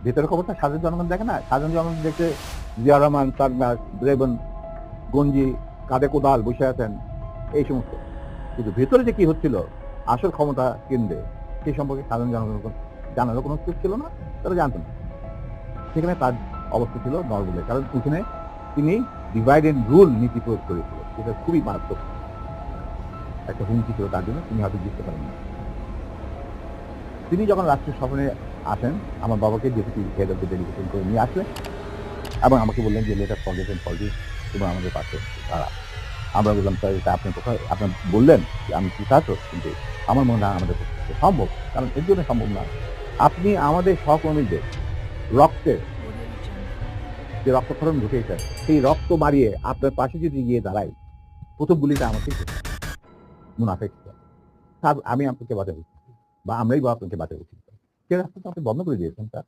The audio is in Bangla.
ভেতরের খবরটা সাধারণ জনগণ দেখে না। সাধারণ জনগণ দেখে জিয়া রহমান, সারনাস, রেবন, গঞ্জি, কাঁধে কোদাল বসে আছেন, এই সমস্ত। কিন্তু ভেতরে যে কি হচ্ছিল, আসল ক্ষমতা কেন্দ্রে, সেই সম্পর্কে সাধারণ জনগণ জানারও কোনো সুযোগ ছিল না, তারা জানতো না। সেখানে তার অবস্থা ছিল নরবলে, কারণ ওখানে তিনি ডিভাইড এন্ড রুল নীতি প্রয়োগ করেছিল, যেটা খুবই মারাত্মক একটা হুমকি ছিল তার জন্য, তিনি হয়তো বুঝতে পারেন না। তিনি যখন রাষ্ট্রীয় সফরে আসেন, আমার বাবাকে deputy head of the delegation করে নিয়ে আসলেন এবং আমাকে বললেন যে লেটার ফরগেট এন্ড ফরগিভ, তোমরা আমাদের পাশে দাঁড়া। আমরা বললাম, স্যার এটা আপনি কোথায়, আপনার বললেন যে আমি কৃতার্থ, কিন্তু আমার মনে হয় আমাদের পক্ষে সম্ভব, কারণ এর জন্য সম্ভব না। আপনি আমাদের সহকর্মীদের রক্তের যে রক্তক্ষরণ ঘটেছে, সেই রক্ত মারিয়ে আপনার পাশে যদি গিয়ে দাঁড়াই, প্রথম গুলিটা আমাকেই করতে হবে, মুনাফেক। স্যার আমি আপনাকে বাঁচাবো, বা আমরাই বা আপনাকে বাঁচাবো, সে রাস্তা তো আপনি বন্ধ করে দিয়েছেন স্যার।